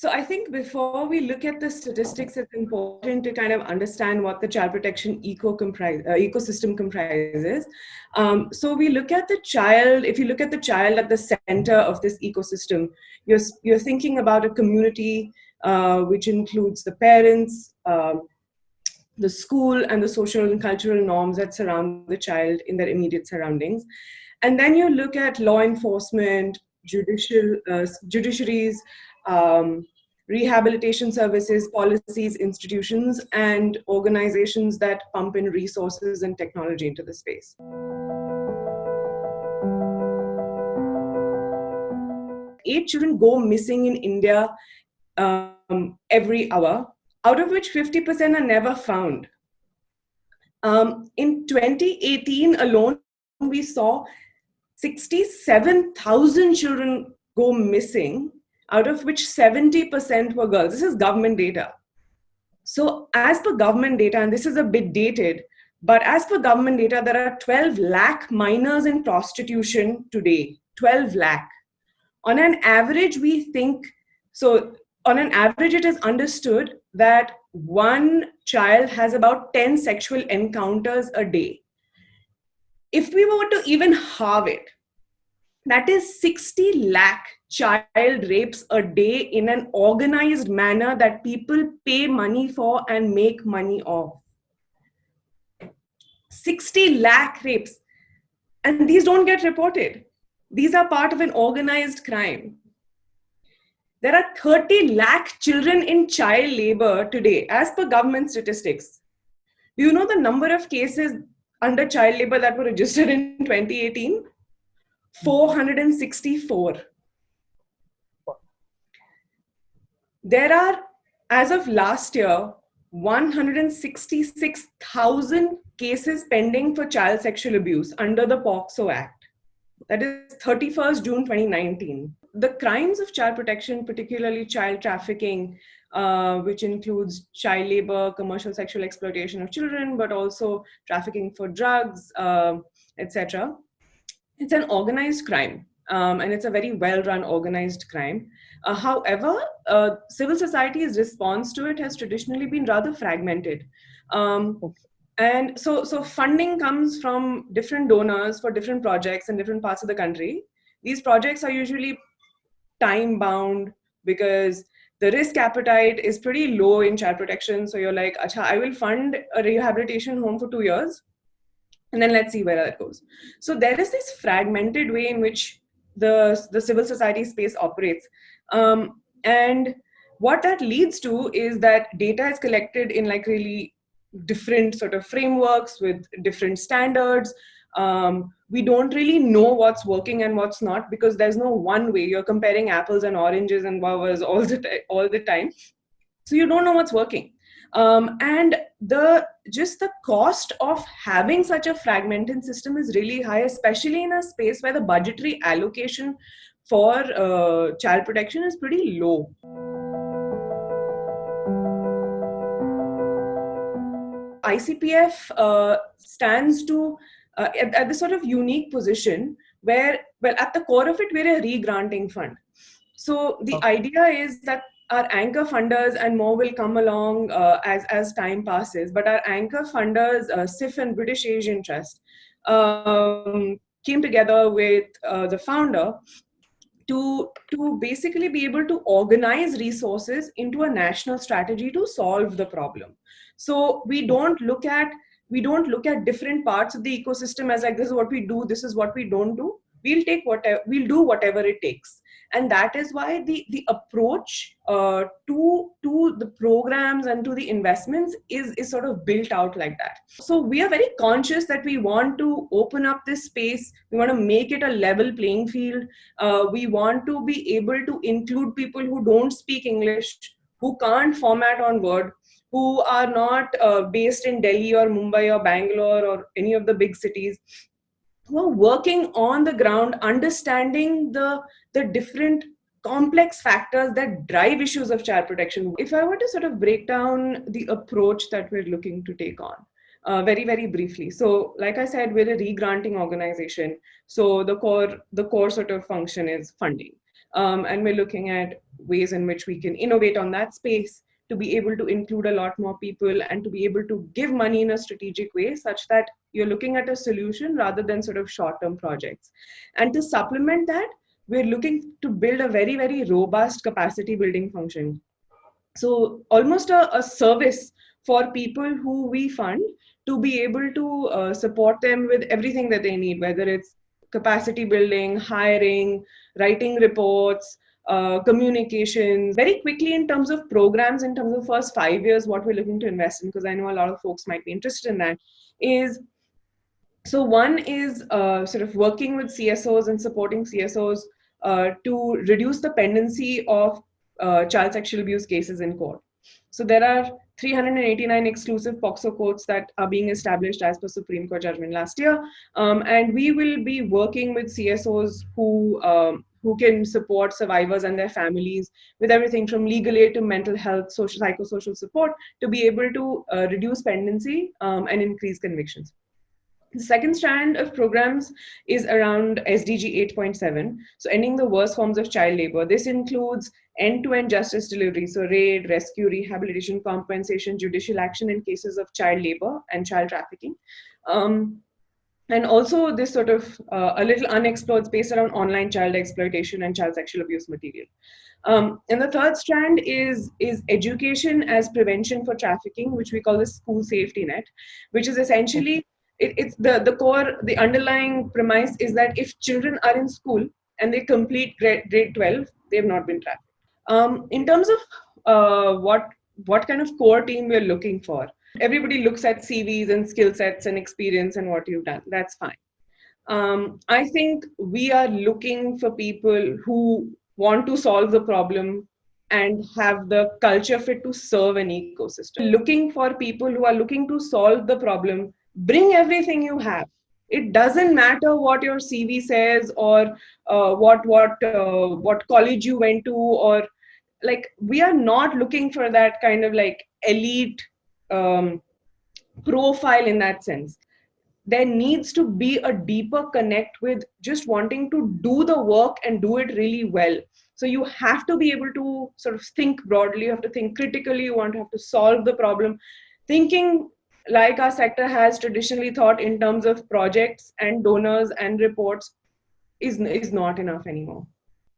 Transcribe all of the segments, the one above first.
So I think before we look at the statistics, it's important to kind of understand what the child protection ecosystem comprises. So we look at the child, if you look at the child at the center of this ecosystem, you're thinking about a community which includes the parents, the school, and the social and cultural norms that surround the child in their immediate surroundings. And then you look at law enforcement, judiciaries, rehabilitation services, policies, institutions, and organizations that pump in resources and technology into the space. Eight children go missing in India every hour, out of which 50% are never found. In 2018 alone, we saw 67,000 children go missing, out of which 70% were girls. This is government data. So as per government data, and this is a bit dated, but as per government data, there are 12 lakh minors in prostitution today, 12 lakh. On an average, it is understood that one child has about 10 sexual encounters a day. If we were to even halve it, that is 60 lakh child rapes a day in an organized manner that people pay money for and make money off. 60 lakh rapes. And these don't get reported. These are part of an organized crime. There are 30 lakh children in child labor today, as per government statistics. Do you know the number of cases under child labor that were registered in 2018? 464. There are, as of last year, 166,000 cases pending for child sexual abuse under the POCSO Act. That is 31st June 2019. The crimes of child protection, particularly child trafficking, which includes child labor, commercial sexual exploitation of children, but also trafficking for drugs, etc. It's an organized crime, and it's a very well-run organized crime. However, civil society's response to it has traditionally been rather fragmented. And so funding comes from different donors for different projects in different parts of the country. These projects are usually time-bound because the risk appetite is pretty low in child protection. So you're like, Acha, I will fund a rehabilitation home for 2 years, and then let's see where that goes. So there is this fragmented way in which the civil society space operates. And what that leads to is that data is collected in like really different sort of frameworks with different standards. We don't really know what's working and what's not because there's no one way. You're comparing apples and oranges and guavas all the time. So you don't know what's working. And the cost of having such a fragmented system is really high, especially in a space where the budgetary allocation for child protection is pretty low. ICPF stands to at this sort of unique position where, well, at the core of it, we're a re-granting fund. So the idea is that our anchor funders, and more will come along as time passes, but our anchor funders, SIF and British Asian Trust, came together with the founder to basically be able to organize resources into a national strategy to solve the problem. So we don't look at different parts of the ecosystem as like, this is what we do, this is what we don't do. We'll do whatever it takes. And that is why the approach to the programs and to the investments is sort of built out like that. So we are very conscious that we want to open up this space. We want to make it a level playing field. We want to be able to include people who don't speak English, who can't format on Word, who are not based in Delhi or Mumbai or Bangalore or any of the big cities, who are working on the ground, understanding the different complex factors that drive issues of child protection. If I were to sort of break down the approach that we're looking to take on, very, very briefly. So like I said, we're a re-granting organization. So the core sort of function is funding. And we're looking at ways in which we can innovate on that space to be able to include a lot more people and to be able to give money in a strategic way such that you're looking at a solution rather than sort of short-term projects. And to supplement that, we're looking to build a very, very robust capacity building function. So almost a service for people who we fund to be able to support them with everything that they need, whether it's capacity building, hiring, writing reports, communications. Very quickly in terms of programs, in terms of first 5 years, what we're looking to invest in, because I know a lot of folks might be interested in that, is so one is sort of working with CSOs and supporting CSOs to reduce the pendency of child sexual abuse cases in court. So there are 389 exclusive POCSO courts that are being established as per Supreme Court judgment last year. And we will be working with CSOs who can support survivors and their families with everything from legal aid to mental health, social, psychosocial support to be able to reduce pendency and increase convictions. The second strand of programs is around SDG 8.7, so ending the worst forms of child labor. This includes end-to-end justice delivery, so raid, rescue, rehabilitation, compensation, judicial action in cases of child labor and child trafficking. And also this sort of a little unexplored space around online child exploitation and child sexual abuse material. And the third strand is education as prevention for trafficking, which we call the school safety net, which is essentially it's the core, the underlying premise is that if children are in school and they complete grade 12, they have not been trafficked. In terms of what kind of core team we're looking for, everybody looks at CVs and skill sets and experience and what you've done. That's fine. I think we are looking for people who want to solve the problem and have the culture fit to serve an ecosystem. Looking for people who are looking to solve the problem. Bring everything you have. It doesn't matter what your CV says or what college you went to, or like we are not looking for that kind of like elite profile in that sense. There needs to be a deeper connect with just wanting to do the work and do it really well. So you have to be able to sort of think broadly, you have to think critically, you want to have to solve the problem. Thinking like our sector has traditionally thought in terms of projects and donors and reports is not enough anymore.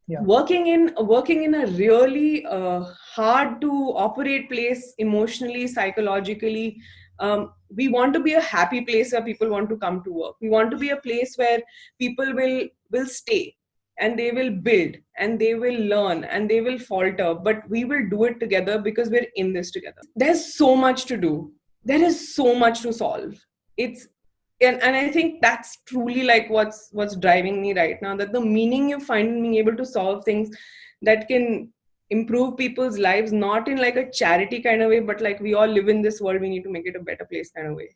Yeah. Working in a really hard to operate place emotionally, psychologically. We want to be a happy place where people want to come to work. We want to be a place where people will stay and they will build and they will learn and they will falter, but we will do it together because we're in this together. There's so much to do. There is so much to solve. And I think that's truly like what's driving me right now, that the meaning you find in being able to solve things that can improve people's lives, not in like a charity kind of way, but like we all live in this world, we need to make it a better place kind of way.